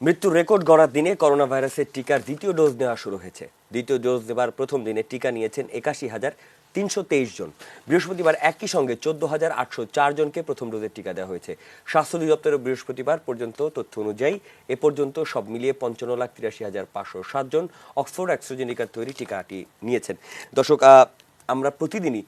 মৃত্যুর রেকর্ড গড়ার দিনে করোনা ভাইরাসের টিকার দ্বিতীয় ডোজ নেওয়া শুরু হয়েছে। দ্বিতীয় ডোজ দেবার প্রথম দিনে টিকা নিয়েছেন 81,323 জন। বৃহস্পতিবার একই সঙ্গে 14,804 জনকে প্রথম ডোজের টিকা দেওয়া হয়েছে। স্বাস্থ্য অধিদপ্তরের বৃহস্পতিবার পর্যন্ত তথ্য অনুযায়ী এ পর্যন্ত সব মিলিয়ে 55,83,507 জন অক্সফোর্ড অ্যাস্ট্রাজেনিকার তৈরি টিকাটি নিয়েছেন। দর্শক, আমরা প্রতিদিনই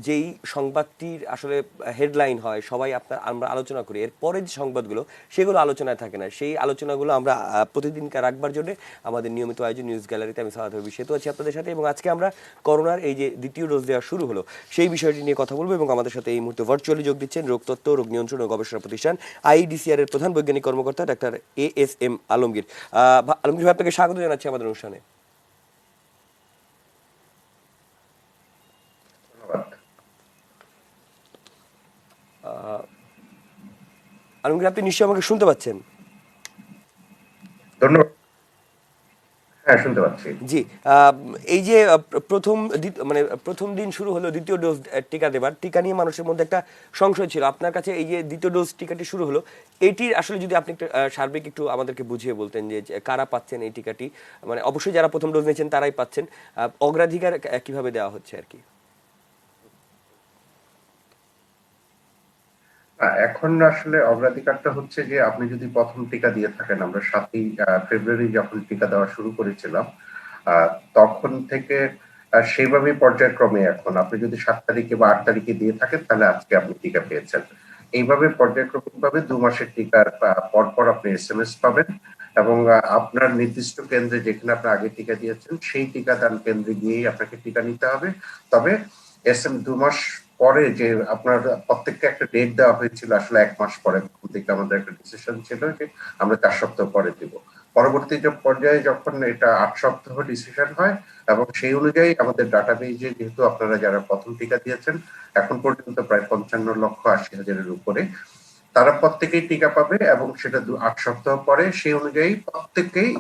যেই সংবাদটির আসলে হেডলাইন হয় সবাই আমরা আলোচনা করি, এর পরে যে সংবাদগুলো সেগুলো আলোচনায় থাকে না। সেই আলোচনাগুলো আমরা প্রতিদিনকার রাখবার জন্য আমাদের নিয়মিত আয়োজন নিউজ গ্যালারিতে আমি সাহায্য সেতু আছি আপনাদের সাথে, এবং আজকে আমরা করোনার এই যে দ্বিতীয় ডোজ দেওয়া শুরু হলো সেই বিষয়টি নিয়ে কথা বলবো। এবং আমাদের সাথে এই মুহূর্তে ভার্চুয়ালি যোগ দিচ্ছেন রোগতত্ত্ব, রোগ নিয়ন্ত্রণ ও গবেষণা প্রতিষ্ঠান আইডিসিআর এর প্রধান বৈজ্ঞানিক কর্মকর্তা ডাক্তার ASM আলমগীর। আলমগীর ভাই, আপনাকে স্বাগত জানাচ্ছি আমাদের অনুষ্ঠানে। আলমগীর, আপনি নিশ্চয়ই আমাকে শুনতে পাচ্ছেন? ধন্যবাদ। হ্যাঁ, শুনতে পাচ্ছি। জি। এই যে প্রথম দিন শুরু হলো দ্বিতীয় ডোজ টিকা দেবার, টিকা নিয়ে মানুষের মধ্যে একটা সংশয় ছিল। আপনার কাছে এই যে দ্বিতীয় ডোজ টিকাটি শুরু হলো, এটির আসলে যদি আপনি একটু সার্বিক একটু আমাদেরকে বুঝিয়ে বলতেন যে কারা পাচ্ছেন এই টিকাটি। মানে অবশ্যই যারা প্রথম ডোজ নিয়েছেন তারাই পাচ্ছেন, অগ্রাধিকার কিভাবে দেওয়া হচ্ছে আর কি। এখন আসলে অগ্রাধিকারটা হচ্ছে যে আপনি যদি প্রথম টিকা দিয়ে থাকেন, আমরা 7ই ফেব্রুয়ারি যখন টিকা দেওয়া শুরু করেছিলাম, তখন থেকে সেইভাবেই পর্যায়ক্রমে এখন আপনি যদি 7 তারিখে বা 8 তারিখে দিয়ে থাকেন তাহলে আজকে আপনি টিকা পেয়েছেন। এইভাবে পর্যায়ক্রমিক ভাবে 2 মাসের টিকার পরপর আপনি SMS পাবেন, এবং আপনার নির্দিষ্ট কেন্দ্রে যেখানে আপনি আগে টিকা দিয়েছেন সেই টিকাদান কেন্দ্রে গিয়েই আপনাকে টিকা নিতে হবে। তবে 2 মাস পরে যে আপনার প্রত্যেককে একটা ডেট দেওয়া হয়েছিল, আসলে 1 মাস পরে থেকে আমাদের একটা ডিসিশন ছিল যে আমরা 4 সপ্তাহ পরে দিব। পরবর্তী যে পর্যায়ে যখন এটা 8 সপ্তাহ ডিসিশন হয়, এবং সেই অনুযায়ী আমাদের ডাটাবেজে যেহেতু আপনারা যারা প্রথম টিকা দিয়েছেন এখন পর্যন্ত প্রায় 55,80,000-এর উপরে, তারা প্রত্যেকেই টিকা পাবে, এবং সেটা 8 সপ্তাহ পরে সেই অনুযায়ী প্রত্যেককেই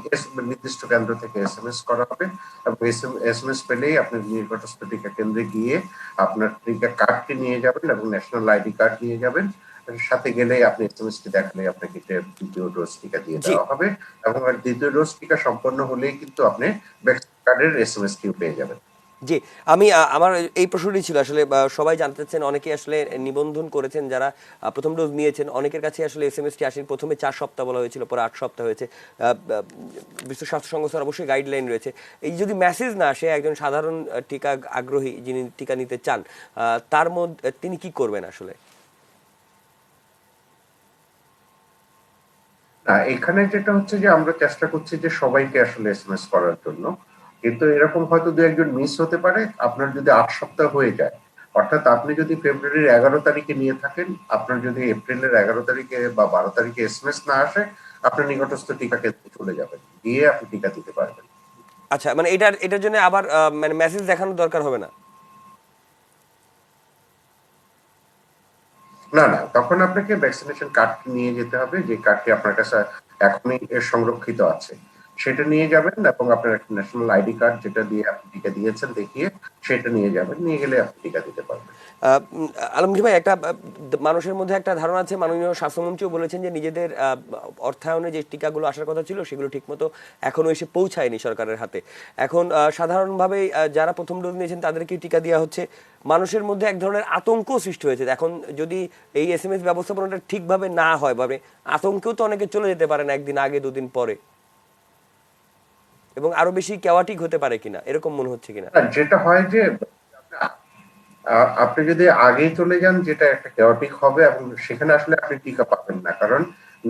নির্দিষ্ট কেন্দ্র থেকে SMS করা হবে, এবং SMS পেলেই আপনি নিকটস্থ টিকা কেন্দ্রে গিয়ে আপনার টিকা কার্ডটি নিয়ে যাবেন এবং ন্যাশনাল আইডি কার্ড নিয়ে যাবেন। সাথে গেলেই আপনি SMS টি দেখালে আপনাকে দ্বিতীয় ডোজ টিকা দিয়ে জি। দেওয়া হবে, এবং দ্বিতীয় ডোজ টিকা সম্পন্ন হলেই কিন্তু আপনি ভ্যাকসিন কার্ডের SMS টিও পেয়ে যাবেন। জি। আমি আমার এই প্রশ্নটি ছিল আসলে, সবাই জানতে চাচ্ছেন, অনেকে আসলে নিবন্ধন করেছেন যারা প্রথম ডোজ নিয়েছেন, অনেকের কাছে আসলে SMS টি আসেন। প্রথমে 4 সপ্তাহ বলা হয়েছিল, পরে 8 সপ্তাহ হয়েছে। বিশ্ব স্বাস্থ্য সংস্থার অবশ্যই গাইডলাইন রয়েছে। এই যদি মেসেজ না আসে একজন সাধারণ টিকা আগ্রহী যিনি টিকা নিতে চান, তার মধ্যে তিনি কি করবেন আসলে? না, এখানে যেটা হচ্ছে যে আমরা চেষ্টা করছি যে সবাইকে আসলে SMS করার জন্য, কিন্তু এরকম হয়তো দু একজন মিস হতে পারে। আপনার যদি 8 সপ্তাহ হয়ে যায়, অর্থাৎ আপনি যদি ফেব্রুয়ারির 11 তারিখে নিয়ে থাকেন, আপনার যদি এপ্রিলের 11 তারিখে বা 12 তারিখে SMS না আসে, আপনার নিকটস্থ টিকা কেন্দ্রে চলে যাবেন, গিয়ে আপনি টিকা দিতে পারবেন। আচ্ছা, মানে এটার জন্য আবার মানে মেসেজ দেখানোর দরকার হবে না? না, না, তখন আপনাকে ভ্যাকসিনেশন কার্ড নিয়ে যেতে হবে, যে কার্ডটি আপনার কাছে এখনই সংরক্ষিত আছে। সেটা নিয়ে যাবেন, এবং আপনার একটা ন্যাশনাল আইডি কার্ড যেটা দিয়ে আপনি টিকা দিয়েছেন দেখিয়ে সেটা নিয়ে যাবেন, নিয়ে গেলে আপনি টিকা দিতে পারবেন। আলমগীর ভাই, একটা মানুষের মধ্যে একটা ধারণা আছে, মাননীয় স্বাস্থ্যমন্ত্রীও বলেছেন যে নিজেদের অর্থায়নে যে টিকাগুলো আসার কথা ছিল সেগুলো ঠিকমতো এখনো এসে পৌঁছায়নি সরকারের হাতে। এখন সাধারণভাবে যারা প্রথম ডোজ নিয়েছেন তাদেরকে টিকা দেওয়া হচ্ছে। মানুষের মধ্যে এক ধরনের আতঙ্ক সৃষ্টি হয়েছে। এখন যদি এই SMS ব্যবস্থাপনাটা ঠিকভাবে না হয়, ভাবে আতঙ্কেও তো অনেকে চলে যেতে পারেন একদিন আগে, দুদিন পরে, এবং আরো বেশি কেওয়াটিক হতে পারে কিনা, এরকম মনে হচ্ছে কিনা? যেটা হয় যে আপনি যদি আগেই চলে যান, যেটা একটা chaotic হবে, এবং সেখানে আসলে আপনি টিকা পাবেন না, কারণ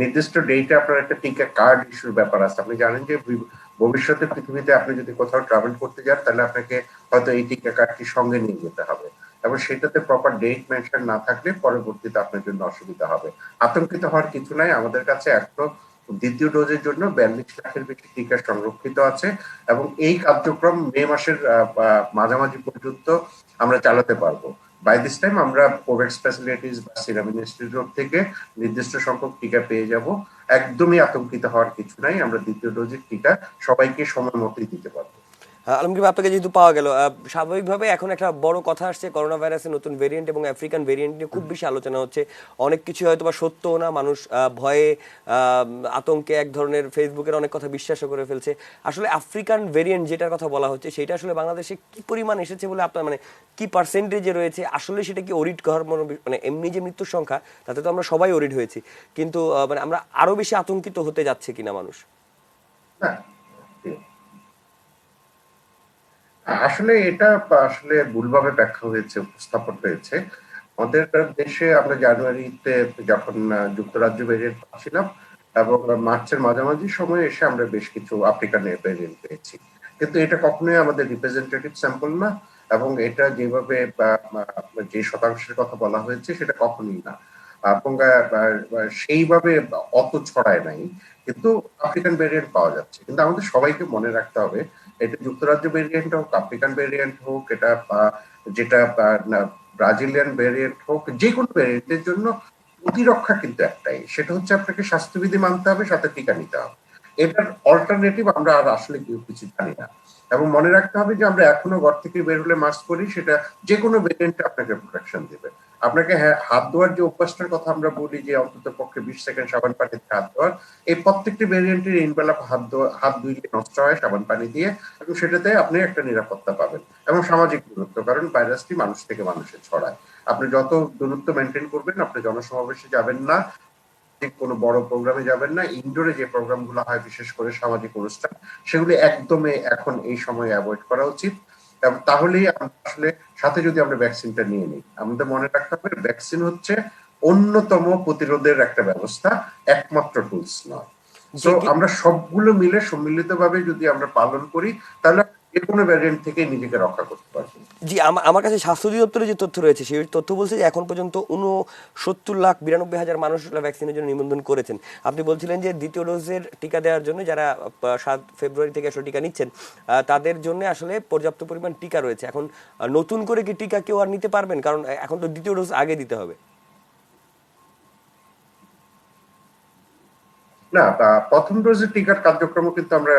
নির্দিষ্ট ডেটে আপনার একটা টিকা কার্ড ইস্যুর ব্যাপার আছে। আপনি জানেন যে ভবিষ্যতে পৃথিবীতে আপনি যদি কোথাও ট্রাভেল করতে যান, তাহলে আপনাকে হয়তো এই টিকা কার্ডটি সঙ্গে নিয়ে যেতে হবে, এবং সেটাতে প্রপার ডেট মেনশন না থাকলে পরবর্তীতে আপনার জন্য অসুবিধা হবে। আতঙ্কিত হওয়ার কিছু নাই, আমাদের কাছে এখনো দ্বিতীয় ডোজের জন্য 42 লাখের বেশি টিকা সংরক্ষিত আছে, এবং এই কার্যক্রম মে মাসের মাঝামাঝি পর্যন্ত আমরা চালাতে পারবো। বাই দিস টাইম আমরা কোভ্যাক্স ফ্যাসিলিটিস বা সিরাম ইনস্টিটিউট থেকে নির্দিষ্ট সংখ্যক টিকা পেয়ে যাব। একদমই আতঙ্কিত হওয়ার কিছু নাই, আমরা দ্বিতীয় ডোজের টিকা সবাইকে সময় মতোই দিতে পারবো। আলমগীর ভাই, আপনাকে যেহেতু পাওয়া গেল, স্বাভাবিকভাবে এখন একটা বড় কথা আসছে করোনা ভাইরাসের নতুন ভেরিয়েন্ট এবং আফ্রিকান ভেরিয়েন্ট নিয়ে খুব বেশি আলোচনা হচ্ছে। অনেক কিছু হয়তো বা সত্যও না, মানুষ ভয়ে আতঙ্কে এক ধরনের ফেসবুকের অনেক কথা বিশ্বাসও করে ফেলছে। আসলে আফ্রিকান ভেরিয়েন্ট যেটার কথা বলা হচ্ছে সেটা আসলে বাংলাদেশে কি পরিমাণ এসেছে বলে আপনার মানে কি পার্সেন্টেজে রয়েছে, আসলে সেটা কি ওরিড করার মানে এমনি যে মৃত্যুর সংখ্যা তাতে তো আমরা সবাই ওরিড হয়েছি, কিন্তু মানে আমরা আরো বেশি আতঙ্কিত হতে যাচ্ছে কিনা মানুষ? না, আসলে এটা আসলে ভুলভাবে ব্যাখ্যা হয়েছে, উপস্থাপন হয়েছে। আমাদের দেশে আমরা জানুয়ারিতে যখন যুক্তরাজ্য ভেরিয়েন্ট পাচ্ছিলাম, এবং মার্চের মাঝামাঝি সময়ে এসে আমরা বেশ কিছু আফ্রিকান ভেরিয়েন্ট পেয়েছি, কিন্তু এটা কখনোই আমাদের রিপ্রেজেন্টেটিভ স্যাম্পল না। এবং এটা যেভাবে যে শতাংশের কথা বলা হয়েছে সেটা কখনোই না, এবং সেইভাবে অত ছড়ায় নাই। কিন্তু আফ্রিকান ভেরিয়েন্ট পাওয়া যাচ্ছে, কিন্তু আমাদের সবাইকে মনে রাখতে হবে, এটা যুক্তরাজ্য ভেরিয়েন্ট হোক, আফ্রিকান ভেরিয়েন্ট হোক, এটা যেটা ব্রাজিলিয়ান ভেরিয়েন্ট হোক, যে কোনো ভেরিয়েন্টের জন্য প্রতিরক্ষা কিন্তু একটাই, সেটা হচ্ছে আপনাকে স্বাস্থ্যবিধি মানতে হবে, সাথে টিকা নিতে হবে। এটার অল্টারনেটিভ আমরা আর আসলে কেউ কিছু জানি না। এবং মনে রাখতে হবে যে আমরা এখনো ঘর থেকে বের হলে মাস্ক পরি, সেটা যে কোনো ভেরিয়েন্টে আপনাকে প্রোটেকশন দিবে। আপনাকে হাত ধোয়ার যে অভ্যাসটার কথা আমরা বলি, যে অন্তত পক্ষে 20 সেকেন্ড সাবান পানিতে হাত ধোয়ার, এই প্রত্যেকটি ভেরিয়েন্টের ইনবেলা হাত ধুইলে নষ্ট হয় সাবান পানি দিয়ে, এবং সেটাতে আপনি একটা নিরাপত্তা পাবেন। এবং সামাজিক দূরত্ব, কারণ ভাইরাসটি মানুষ থেকে মানুষে ছড়ায়। আপনি যত দূরত্ব মেনটেন করবেন, আপনি জনসমাবেশে যাবেন না, কোনো বড় প্রোগ্রামে যাবেন না, ইনডোরে যে প্রোগ্রাম গুলো হয় বিশেষ করে সামাজিক অনুষ্ঠান, সেগুলি একদমই এখন এই সময় অ্যাভয়েড করা উচিত। এবং তাহলেই আসলে সাথে যদি আমরা ভ্যাকসিনটা নিয়ে নিই, আমাদের মনে রাখতে হবে ভ্যাকসিন হচ্ছে অন্যতম প্রতিরোধের একটা ব্যবস্থা, একমাত্র টুলস নয়। জি, সো আমরা সবগুলো মিলে সম্মিলিতভাবে যদি আমরা পালন করি, তাহলে যে কোনো ভ্যারিয়েন্ট থেকে নিজেকে রক্ষা করতে পারবো। জি, আমার কাছে স্বাস্থ্য অধিদপ্তরের যে তথ্য রয়েছে সেই তথ্য বলছে যে এখন পর্যন্ত 69,92,000 মানুষ ভ্যাকসিনের জন্য নিবন্ধন করেছেন। আপনি বলছিলেন যে দ্বিতীয় ডোজের টিকা দেওয়ার জন্য যারা 7 ফেব্রুয়ারি থেকে আসলে টিকা নিচ্ছেন, তাদের জন্য আসলে পর্যাপ্ত পরিমাণ টিকা রয়েছে। এখন নতুন করে কি টিকা কেউ আর নিতে পারবেন? কারণ এখন তো দ্বিতীয় ডোজ আগে দিতে হবে। না, প্রথম ডোজের টিকার কার্যক্রম কিন্তু আমরা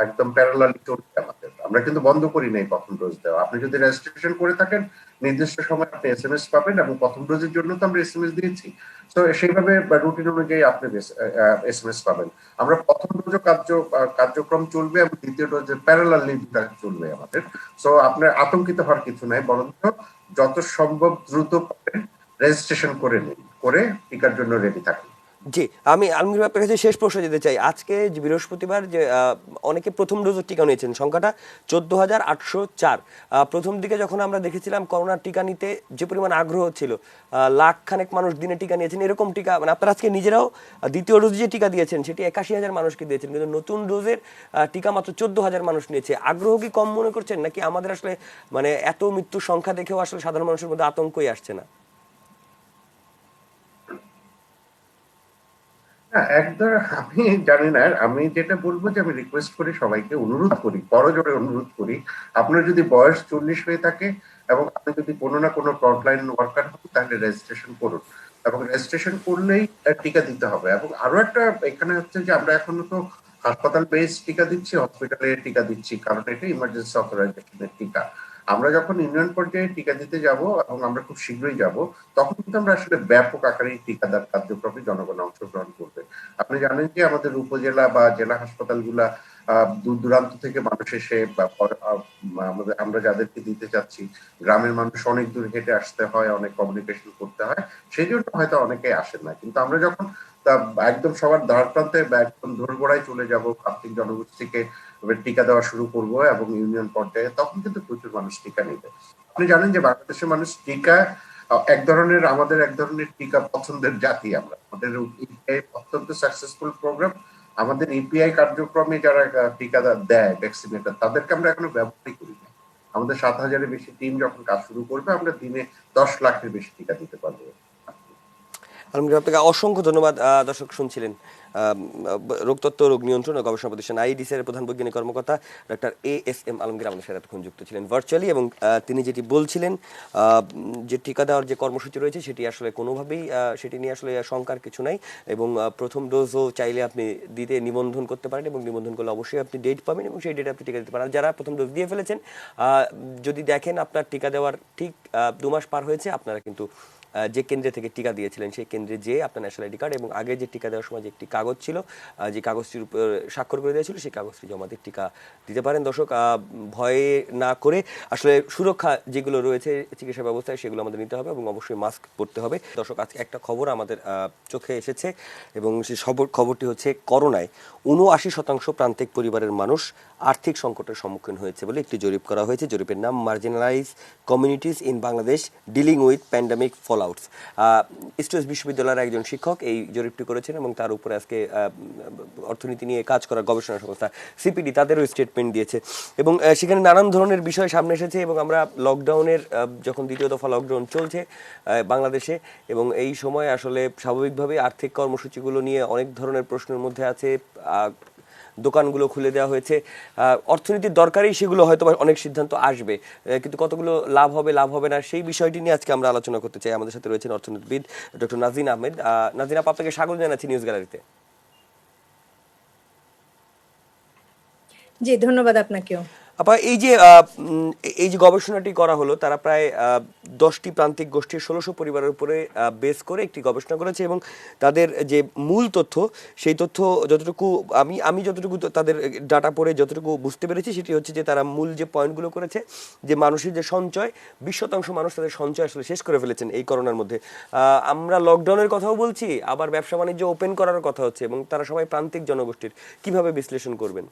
একদম প্যারালালি চলছে আমাদের, আমরা কিন্তু বন্ধ করি নাই প্রথম ডোজ দেওয়া। আপনি যদি রেজিস্ট্রেশন করে থাকেন, নির্দিষ্ট সময় আপনি এসএমএস পাবেন, এবং প্রথম ডোজের জন্য তো আমরা এসএমএস দিয়েছি। তো সেইভাবে রুটিন অনুযায়ী আপনি এসএমএস পাবেন। আমরা প্রথম ডোজও কার্যক্রম চলবে, এবং দ্বিতীয় ডোজের প্যারালালি চলবে আমাদের। তো আপনার আতঙ্কিত হওয়ার কিছু নাই, বরঞ্চ যত সম্ভব দ্রুত রেজিস্ট্রেশন করে নিন, করে টিকার জন্য রেডি থাকুন। জি, আমি আলমগীর ভাই আপনার কাছে শেষ প্রশ্ন যেতে চাই। আজকে যে বৃহস্পতিবার, যে অনেকে প্রথম ডোজের টিকা নিয়েছেন, সংখ্যাটা 14,804। প্রথম দিকে যখন আমরা দেখেছিলাম করোনার টিকা নিতে যে পরিমাণ আগ্রহ ছিল, লাখ খানেক মানুষ দিনে টিকা নিয়েছেন, এরকম টিকা মানে আপনারা আজকে নিজেরাও দ্বিতীয় ডোজ যে টিকা দিয়েছেন সেটি 81,000 মানুষকে দিয়েছেন, কিন্তু নতুন ডোজের টিকা মাত্র 14,000 মানুষ নিয়েছে। আগ্রহ কি কম মনে করছেন, নাকি আমাদের আসলে মানে এত মৃত্যুর সংখ্যা দেখেও আসলে সাধারণ মানুষের মধ্যে আতঙ্কই আসছে না? না, একদম আমি জানি না। আমি যেটা বলবো, যে আমি রিকোয়েস্ট করি সবাইকে, অনুরোধ করি, করজোড়ে অনুরোধ করি, আপনার যদি বয়স 40 হয়ে থাকে এবং আপনি যদি কোনো না কোনো ফ্রন্টলাইন ওয়ার্কার হন, তাহলে রেজিস্ট্রেশন করুন। এবং রেজিস্ট্রেশন করলেই টিকা দিতে হবে। এবং আরো একটা এখানে হচ্ছে যে আমরা এখনো তো হাসপাতাল বেস টিকা দিচ্ছি, হসপিটালে টিকা দিচ্ছি, কারণ এটা ইমার্জেন্সি অথরাইজেশনের টিকা। আমরা যখন ইউনিয়ন পর্যায়ে টিকা দিতে যাব, এবং আমরা খুব শীঘ্রই যাব, তখন কিন্তু আমরা আসলে ব্যাপক আকারে টিকাদান কার্যক্রমে জনগণ অংশগ্রহণ করবে। আপনি জানেন যে আমাদের উপজেলা বা জেলা হাসপাতালগুলা দূর দূরান্ত থেকে মানুষ এসে, বা আমাদের আমরা যাদেরকে দিতে চাচ্ছি, গ্রামের মানুষ অনেক দূর হেঁটে আসতে হয়, অনেক কমিউনিকেশন করতে হয়, সেই জন্য হয়তো অনেকে আসেন না। কিন্তু আমরা যখন একদম সবার দ্বার প্রান্তে বা একদম দোরগোড়ায় চলে যাব, প্রান্তিক জনগোষ্ঠীকে টিকা দেওয়া শুরু করব, এবং ইউনিয়ন পর্যায়ে তখন কিন্তু প্রচুর মানুষ টিকা নেবে। আপনি জানেন যে বাংলাদেশের মানুষ টিকা আমাদের এক ধরনের টিকা পছন্দের জাতি আমরা। আমাদের ইপিআই অত্যন্ত সাকসেসফুল প্রোগ্রাম। আমাদের ইপিআই কার্যক্রমে যারা টিকা দেয়, ভ্যাকসিনেটর, তাদেরকে আমরা এখনো ব্যবহারই করি না। আমাদের 7,000-এর বেশি টিম যখন কাজ শুরু করবে, আমরা দিনে 10 লাখের বেশি টিকা দিতে পারবো। আলমগীর আপনাকে অসংখ্য ধন্যবাদ। দর্শক শুনছিলেন রোগতত্ত্ব রোগ নিয়ন্ত্রণ ও গবেষণা প্রতিষ্ঠান আইডিসিআর প্রধান বৈজ্ঞানিক কর্মকর্তা ডক্টর এস এম আলমগীর আমাদের সাথে এতক্ষণ যুক্ত ছিলেন ভার্চুয়ালি, এবং তিনি যেটি বলছিলেন যে টিকা দেওয়ার যে কর্মসূচি রয়েছে সেটি আসলে কোনোভাবেই সেটি নিয়ে আসলে শঙ্কার কিছু নাই, এবং প্রথম ডোজও চাইলে আপনি দিতে নিবন্ধন করতে পারেন, এবং নিবন্ধন করলে অবশ্যই আপনি ডেট পাবেন এবং সেই ডেটে আপনি টিকা দিতে পারেন। আর যারা প্রথম ডোজ দিয়ে ফেলেছেন, যদি দেখেন আপনার টিকা দেওয়ার ঠিক 2 মাস পার হয়েছে, আপনারা কিন্তু যে কেন্দ্রে থেকে টিকা দিয়েছিলেন সেই কেন্দ্রে যেয়ে আপনার ন্যাশনাল আইডি কার্ড এবং আগে যে টিকা দেওয়ার সময় যে একটি কাগজ ছিল, যে কাগজটির উপর স্বাক্ষর করে দেওয়া ছিল, সেই কাগজটি জমা দিয়ে টিকা দিতে পারেন। দর্শক, ভয়ে না করে আসলে সুরক্ষা যেগুলো রয়েছে চিকিৎসা ব্যবস্থায় সেগুলো আমাদের নিতে হবে এবং অবশ্যই মাস্ক পরতে হবে। দর্শক, আজকে একটা খবর আমাদের চোখে এসেছে এবং সেই খবরটি হচ্ছে করোনায় ৭৯% প্রান্তিক পরিবারের মানুষ আর্থিক সংকটের সম্মুখীন হয়েছে বলে একটি জরিপ করা হয়েছে। জরিপের নাম marginalize communities in Bangladesh dealing with pandemic fallouts. Studios বিশ্ববিদ্যালয়ের একজন শিক্ষক এই জরিপটি করেছেন এবং তার উপরে আজকে অর্থনীতি নিয়ে কাজ করা গবেষণা সংস্থা সিপিডি তাদেরও স্টেটমেন্ট দিয়েছে এবং সেখানে নানান ধরনের বিষয় সামনে এসেছে। এবং আমরা লকডাউনের যখন দ্বিতীয় দফা লকডাউন চলছে বাংলাদেশে, এবং এই সময় আসলে স্বাভাবিকভাবে আর্থিক কর্মসূচিগুলো নিয়ে অনেক ধরনের প্রশ্নের মধ্যে আছে। দোকানগুলো খুলে দেওয়া হয়েছে, অর্থনীতির দরকারই সেগুলো হয়তো অনেক সিদ্ধান্ত আসবে, কিন্তু কতগুলো লাভ হবে লাভ হবে না সেই বিষয়টি নিয়ে আজকে আমরা আলোচনা করতে চাই। আমাদের সাথে রয়েছেন অর্থনীতিবিদ ডক্টর নাজিন আহমেদ। নাজিন আপা, আপনাকে স্বাগত জানাচ্ছি নিউজ গ্যালারিতে। জি, ধন্যবাদ আপনাকেও। আপা, এই যে গবেষণাটি করা হলো, তারা প্রায় 10টি প্রান্তিক গোষ্ঠীর 1600 পরিবারের উপরে বেস করে একটি গবেষণা করেছে এবং তাদের যে মূল তথ্য, সেই তথ্য যতটুকু আমি যতটুকু তাদের ডাটা পড়ে যতটুকু বুঝতে পেরেছি সেটি হচ্ছে যে তারা মূল যে পয়েন্টগুলো করেছে যে মানুষের যে সঞ্চয়, 20% মানুষ তাদের সঞ্চয় আসলে শেষ করে ফেলেছেন এই করোনার মধ্যে। আমরা লকডাউনের কথাও বলছি, আবার ব্যবসা বাণিজ্য ওপেন করার কথা হচ্ছে, এবং তারা সবাই প্রান্তিক জনগোষ্ঠীর। কিভাবে বিশ্লেষণ করবেন?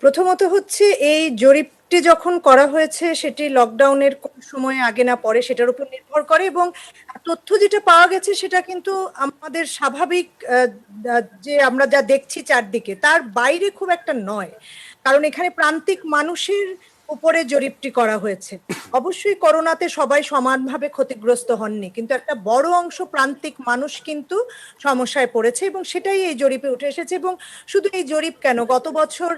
প্রথমত হচ্ছে, এই জরিপটি যখন করা হয়েছে সেটি লকডাউনের কোন সময় আগে না পরে সেটার উপর নির্ভর করে, এবং তথ্য যেটা পাওয়া গেছে সেটা কিন্তু আমাদের স্বাভাবিক যে আমরা যা দেখছি চারদিকে তার বাইরে খুব একটা নয়, কারণ এখানে প্রান্তিক মানুষের উপরে জরিপটি করা হয়েছে। অবশ্যই করোনাতে সবাই সমানভাবে ক্ষতিগ্রস্ত হননি, কিন্তু একটা বড় অংশ প্রান্তিক মানুষ কিন্তু সমস্যায় পড়েছে এবং সেটাই এই জরিপে উঠে এসেছে। এবং শুধু এই জরিপ কেন, গত বছর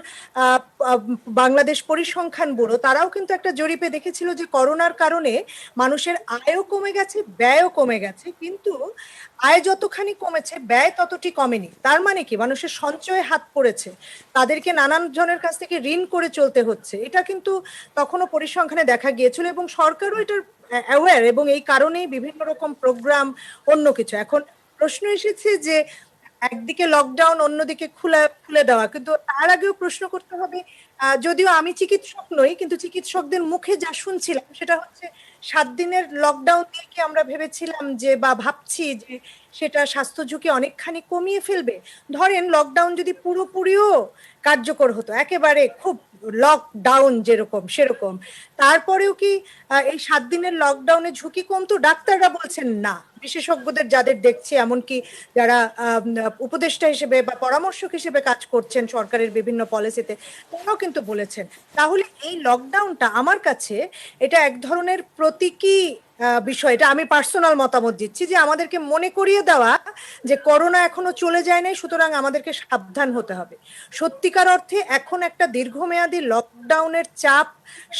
বাংলাদেশ পরিসংখ্যান ব্যুরো তারাও কিন্তু একটা জরিপে দেখেছিল যে করোনার কারণে মানুষের আয়ও কমে গেছে, ব্যয়ও কমে গেছে, কিন্তু আয় যতখানি কমেছে ব্যয় ততটি কমেনি। তার মানে কি, মানুষের সঞ্চয়ে হাত পড়েছে, তাদেরকে নানান জনের কাছ থেকে ঋণ করে চলতে হচ্ছে। এটা কিন্তু তখনও পরিসংখ্যানে দেখা গিয়েছিল এবং সরকারও এটার অ্যাওয়্যার, এবং এই কারণেই বিভিন্ন রকম প্রোগ্রাম, অন্য কিছু। এখন প্রশ্ন এসেছে যে একদিকে লকডাউন, অন্যদিকে খুলে দেওয়া, কিন্তু তার আগেও প্রশ্ন করতে হবে, যদিও আমি চিকিৎসক নই, কিন্তু চিকিৎসকদের মুখে যা শুনছিলাম সেটা হচ্ছে 7 দিনের লকডাউন দিয়ে কি আমরা ভেবেছিলাম যে, বা ভাবছি যে সেটা স্বাস্থ্য ঝুঁকি অনেকখানি কমিয়ে ফেলবে। ধরেন লকডাউন যদি পুরোপুরিও কার্যকর হতো, একেবারে খুব লকডাউন যেরকম সেরকম, তারপরেও কি এই 7 দিনের লকডাউনে ঝুঁকি কমতো? ডাক্তাররা বলছেন না, বিশেষজ্ঞদের যাদের দেখছি, এমনকি যারা উপদেষ্টা হিসেবে বা পরামর্শক হিসেবে কাজ করছেন সরকারের বিভিন্ন পলিসিতে, তারাও কিন্তু বলেছেন। তাহলে এই লকডাউনটা আমার কাছে এটা এক ধরনের প্রতীকী বিষয়। এটা আমি পার্সোনাল মতামত দিচ্ছি, যে আমাদেরকে মনে করিয়ে দেওয়া যে করোনা এখনো চলে যায় নাই, সুতরাং আমাদেরকে সাবধান হতে হবে। সত্যিকার অর্থে এখন একটা দীর্ঘমেয়াদী লকডাউনের চাপ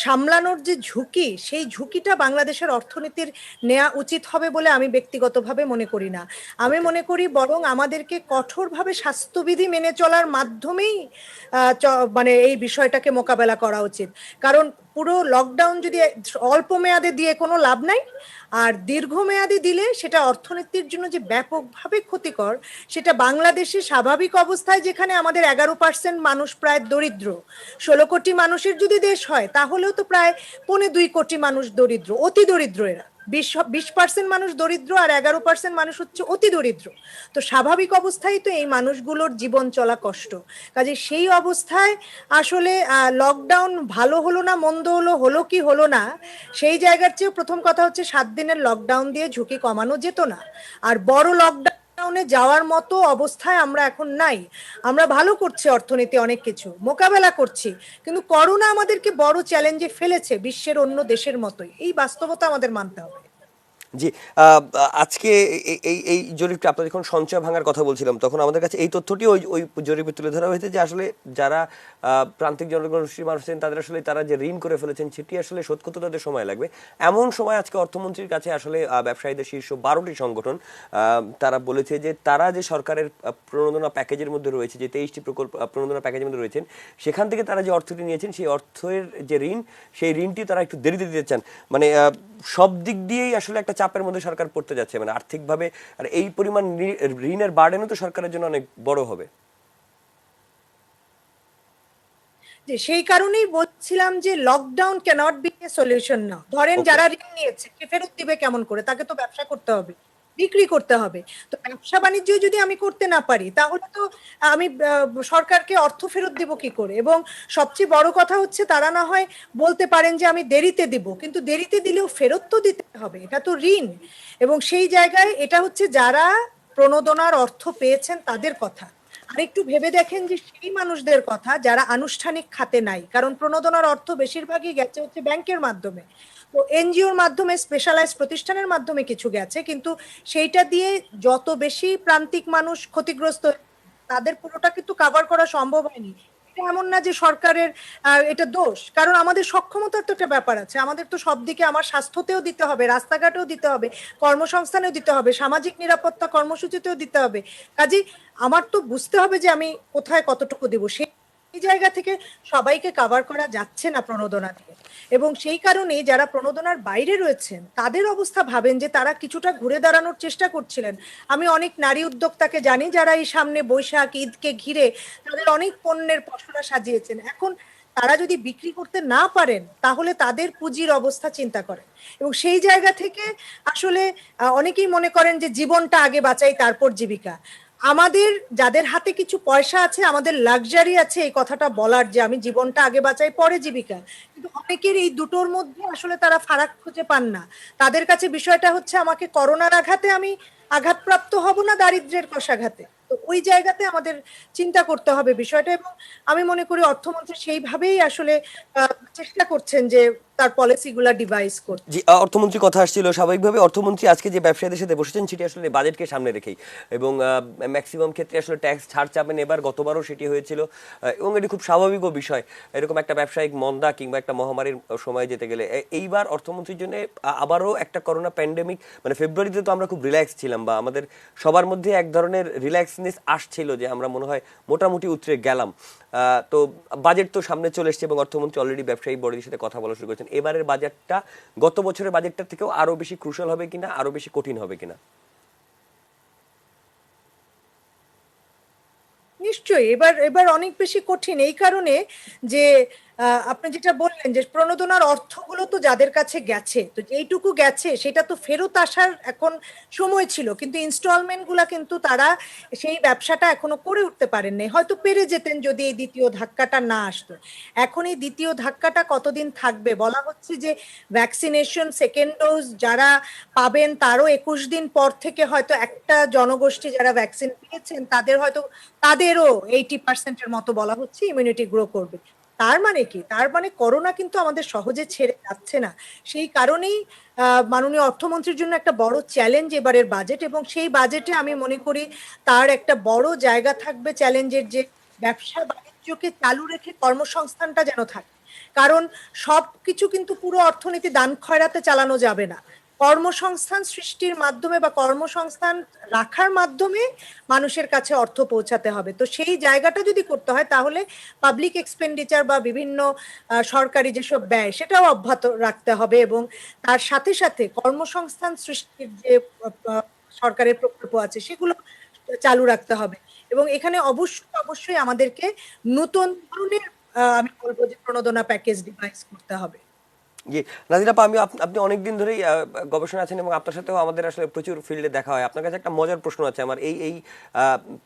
সামলানোর যে ঝুঁকি, সেই ঝুঁকিটা বাংলাদেশের অর্থনীতির নেওয়া উচিত হবে বলে আমি ব্যক্তিগতভাবে মনে করি না। আমি মনে করি বরং আমাদেরকে কঠোরভাবে স্বাস্থ্যবিধি মেনে চলার মাধ্যমেই মানে এই বিষয়টাকে মোকাবেলা করা উচিত। কারণ পুরো লকডাউন যদি অল্প মেয়াদে দিয়ে কোনো লাভ নাই, আর দীর্ঘমেয়াদী দিলে সেটা অর্থনীতির জন্য যে ব্যাপকভাবে ক্ষতিকর, সেটা বাংলাদেশে স্বাভাবিক অবস্থায় যেখানে আমাদের 11% মানুষ প্রায় দরিদ্র, 16 কোটি মানুষের যদি দেশ হয় তাহলেও তো প্রায় 1.25 কোটি মানুষ দরিদ্র, অতি দরিদ্র। এরা 20% মানুষ দরিদ্র আর 11% মানুষ হচ্ছে অতি দরিদ্র। তো স্বাভাবিক অবস্থায় তো এই মানুষগুলোর জীবন চলা কষ্ট। কাজে সেই অবস্থায় আসলে লকডাউন ভালো হলো না মন্দ হলো কি হলো না, সেই জায়গার চেয়ে প্রথম কথা হচ্ছে 7 দিনের লকডাউন দিয়ে ঝুঁকি কমানো যেত না। আর বড় লকডাউন লকডাউনে যাওয়ার মতো অবস্থায় আমরা এখন নাই। আমরা ভালো করছি, অর্থনীতি অনেক কিছু মোকাবেলা করছি, কিন্তু করোনা আমাদেরকে বড় চ্যালেঞ্জে ফেলেছে বিশ্বের অন্য দেশের মতোই। এই বাস্তবতা আমাদের মানতে হবে। জি। আজকে এই এই এই জরিপটা আপনারা যখন সঞ্চয় ভাঙার কথা বলছিলাম তখন আমাদের কাছে এই তথ্যটি ওই ওই জরিপে তুলে ধরা হয়েছে যে আসলে যারা প্রান্তিক জনগোষ্ঠীর মানুষ আছেন তাদের আসলে তারা যে ঋণ করে ফেলেছেন সেটি আসলে শোধ করতে তাদের সময় লাগবে। এমন সময় আজকে অর্থমন্ত্রীর কাছে আসলে ব্যবসায়ীদের শীর্ষ 12টি সংগঠন তারা বলেছে যে তারা যে সরকারের প্রণোদনা প্যাকেজের মধ্যে রয়েছে, যে 23টি প্রকল্প প্রণোদনা প্যাকেজের মধ্যে রয়েছেন, সেখান থেকে তারা যে অর্থটি নিয়েছেন সেই অর্থের যে ঋণ, সেই ঋণটি তারা একটু দেরিতে দিতে চান। মানে সব দিক দিয়েই আসলে একটা চাপের মধ্যে সরকার পড়তে যাচ্ছে, মানে আর্থিকভাবে। আর এই পরিমাণ ঋণের বার্ডেনও তো সরকারের জন্য অনেক বড় হবে। যে সেই কারণেই বলছিলাম যে lockdown cannot be a solution না। ধরেন ওকে। যারা ঋণ নিয়েছে সে ফেরত দিবে কেমন করে? তাকে তো ব্যবসা করতে হবে, বিক্রি করতে হবে। তো ব্যবসা বাণিজ্য যদি আমি করতে না পারি তাহলে তো আমি সরকারকে অর্থ ফেরত দিব কি করে? এবং সবচেয়ে বড় কথা হচ্ছে তারা না হয় বলতে পারেন যে আমি দেরিতে দিব, কিন্তু দেরিতে দিলেও ফেরত তো দিতে হবে, এটা তো ঋণ। এবং সেই জায়গায় এটা হচ্ছে যারা প্রণোদনার অর্থ পেয়েছেন তাদের কথা। আরেকটু ভেবে দেখেন যে সেই মানুষদের কথা যারা আনুষ্ঠানিক খাতে নাই, কারণ প্রণোদনার অর্থ বেশিরভাগই গেছে হচ্ছে ব্যাংকের মাধ্যমে, তো এনজিওর মাধ্যমে, স্পেশালাইজড প্রতিষ্ঠানের মাধ্যমে কিছু গেছে, কিন্তু সেইটা দিয়ে যত বেশি প্রান্তিক মানুষ ক্ষতিগ্রস্ত তাদের পুরোটা কিন্তু কাভার করা সম্ভব হয়নি। এটা এমন না যে সরকারের এটা দোষ, কারণ আমাদের সক্ষমতার তো একটা ব্যাপার আছে। আমাদের তো সব দিকে, আমার স্বাস্থ্যতেও দিতে হবে, রাস্তাঘাটেও দিতে হবে, কর্মসংস্থানেও দিতে হবে, সামাজিক নিরাপত্তা কর্মসূচিতেও দিতে হবে। কাজেই আমার তো বুঝতে হবে যে আমি কোথায় কতটুকু দেবো। সেই জায়গা থেকে সবাইকে কাভার করা যাচ্ছে না প্রণোদনা দিয়ে। এবং সেই কারণেই যারা প্রণোদনার বাইরে রয়েছেন তাদের অবস্থা ভাবেন, যে তারা কিছুটা ঘুরে দাঁড়ানোর চেষ্টা করছিলেন। আমি অনেক নারী উদ্যোক্তাকে জানি যারা এই সামনে বৈশাখ ঈদকে ঘিরে তাদের অনেক পণ্যের পসরা সাজিয়েছেন। এখন তারা যদি বিক্রি করতে না পারেন তাহলে তাদের পুঁজির অবস্থা চিন্তা করেন। এবং সেই জায়গা থেকে আসলে অনেকেই মনে করেন যে জীবনটা আগে বাঁচাই তারপর জীবিকা। আমাদের যাদের হাতে কিছু পয়সা আছে, আমাদের লাক্সারি আছে এই কথাটা বলার, যে আমি জীবনটা আগে বাঁচাই পরে জীবিকা। কিন্তু অনেকের এই দুটোর মধ্যে আসলে তারা ফারাক খুঁজে পান না। তাদের কাছে বিষয়টা হচ্ছে আমাকে করোনার আঘাতে আমি আঘাতপ্রাপ্ত হব না দারিদ্র্যের কষাঘাতে। তো ওই জায়গাতে আমাদের চিন্তা করতে হবে বিষয়টা। এবং আমি মনে করি অর্থমন্ত্রী সেইভাবেই আসলে চেষ্টা করছেন যে তার পলিসিগুলা ডিভাইস করতে। জি, অর্থমন্ত্রী কথা আসছিল স্বাভাবিকভাবে। অর্থমন্ত্রী আজকে যে ব্যবসায়ীদের সাথে বসেছেন সেটি আসলে বাজেটকে সামনে রেখেই, এবং ম্যাক্সিমাম ক্ষেত্রে আসলে ট্যাক্স ছাড় চাবেন এবার, গতবারও সেটি হয়েছিল। এবং এটি খুব স্বাভাবিকও বিষয় এরকম একটা ব্যবসায়িক মন্দা কিংবা একটা মহামারীর সময় যেতে গেলে। এইবার অর্থমন্ত্রীর জন্য আবারও একটা করোনা প্যান্ডেমিক, মানে ফেব্রুয়ারিতে তো আমরা খুব রিল্যাক্স ছিলাম, বা আমাদের সবার মধ্যে এক ধরনের রিল্যাক্সনেস আসছিল যে আমরা মনে হয় মোটামুটি উতরে গেলাম। তো বাজেট তো সামনে চলে এসেছে এবং অর্থমন্ত্রী অলরেডি ব্যবসায়ী বড়দের সাথে কথা বলা শুরু করেছেন। এবারের বাজেটটা গত বছরের বাজেটটার থেকেও আরো বেশি ক্রুশাল হবে কিনা, আরো বেশি কঠিন হবে কিনা? নিশ্চয়ই এবার এবার অনেক বেশি কঠিন, এই কারণে যে আপনি যেটা বললেন যে প্রণোদনার অর্থগুলো তো যাদের কাছে গেছে, তো এইটুকু গেছে সেটা তো ফেরত আসার এখন সময় ছিল, কিন্তু ইনস্টলমেন্ট গুলা কিন্তু তারা সেই ব্যবসাটা এখনো করে উঠতে পারেননি। হয়তো পেরে যেতেন যদি এই দ্বিতীয় ধাক্কাটা না আসতো। এখন এই দ্বিতীয় ধাক্কাটা কতদিন থাকবে? বলা হচ্ছে যে ভ্যাকসিনেশন সেকেন্ড ডোজ যারা পাবেন তারও 21 দিন পর থেকে হয়তো একটা জনগোষ্ঠী যারা ভ্যাকসিন পেয়েছেন তাদেরও 80% মতো বলা হচ্ছে ইমিউনিটি গ্রো করবে। তার মানে কি? তার মানে করোনা কিন্তু আমাদের সহজে ছেড়ে যাচ্ছে না। সেই কারণেই মাননীয় অর্থমন্ত্রীর জন্য একটা বড় চ্যালেঞ্জ এবারের বাজেট। এবং সেই বাজেটে আমি মনে করি তার একটা বড় জায়গা থাকবে চ্যালেঞ্জের, যে ব্যবসা বাণিজ্যকে চালু রেখে কর্মসংস্থানটা যেন থাকে। কারণ সবকিছু কিন্তু পুরো অর্থনীতি দান খয়রাতে চালানো যাবে না। কর্মসংস্থান সৃষ্টির মাধ্যমে বা কর্মসংস্থান রাখার মাধ্যমে মানুষের কাছে অর্থ পৌঁছাতে হবে। তো সেই জায়গাটা যদি করতে হয় তাহলে পাবলিক এক্সপেন্ডিচার বা বিভিন্ন সরকারি যেসব ব্যয় সেটাও অব্যাহত রাখতে হবে, এবং তার সাথে সাথে কর্মসংস্থান সৃষ্টির যে সরকারের প্রকল্প আছে সেগুলো চালু রাখতে হবে। এবং এখানে অবশ্যই অবশ্যই আমাদেরকে নতুন ধরনের আমি বলবো যে প্রণোদনা প্যাকেজ ডিভাইস করতে হবে। জি, নাজির আপা, আপনি অনেকদিন ধরেই গবেষণা আছেন এবং আপনার সাথেও আমাদের আসলে প্রচুর ফিল্ডে দেখা হয়। আপনার কাছে একটা মজার প্রশ্ন আছে আমার। এই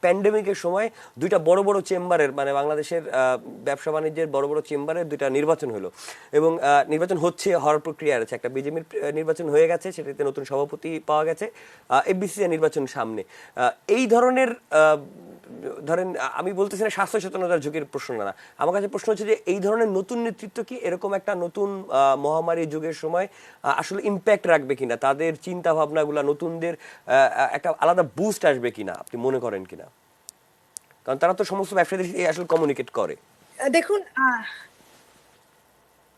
প্যান্ডেমিকের সময় দুইটা বড় বড় চেম্বারের, মানে বাংলাদেশের ব্যবসা বাণিজ্যের বড় বড় চেম্বারের দুইটা নির্বাচন হলো এবং নির্বাচন হওয়ার প্রক্রিয়া আছে। একটা বিজেপির নির্বাচন হয়ে গেছে, সেটাতে নতুন সভাপতি পাওয়া গেছে, এফবিসিসিআই নির্বাচন সামনে। এই ধরনের ধরেন, আমি বলতেছি না স্বাস্থ্য সচেতনতার ঝুঁকির প্রশ্ন না, আমার কাছে প্রশ্ন হচ্ছে যে এই ধরনের নতুন নেতৃত্ব কি এরকম একটা নতুন মহামারী যুগের সময় আসলে ইম্প্যাক্ট রাখবে কিনা, তাদের চিন্তা ভাবনাগুলা নতুনদের একটা আলাদা বুস্ট আসবে কিনা, আপনি মনে করেন কিনা? কারণ তারা তো সমস্ত ব্যবসায়ীদের সাথে আসলে কমিউনিকেট করে। দেখুন,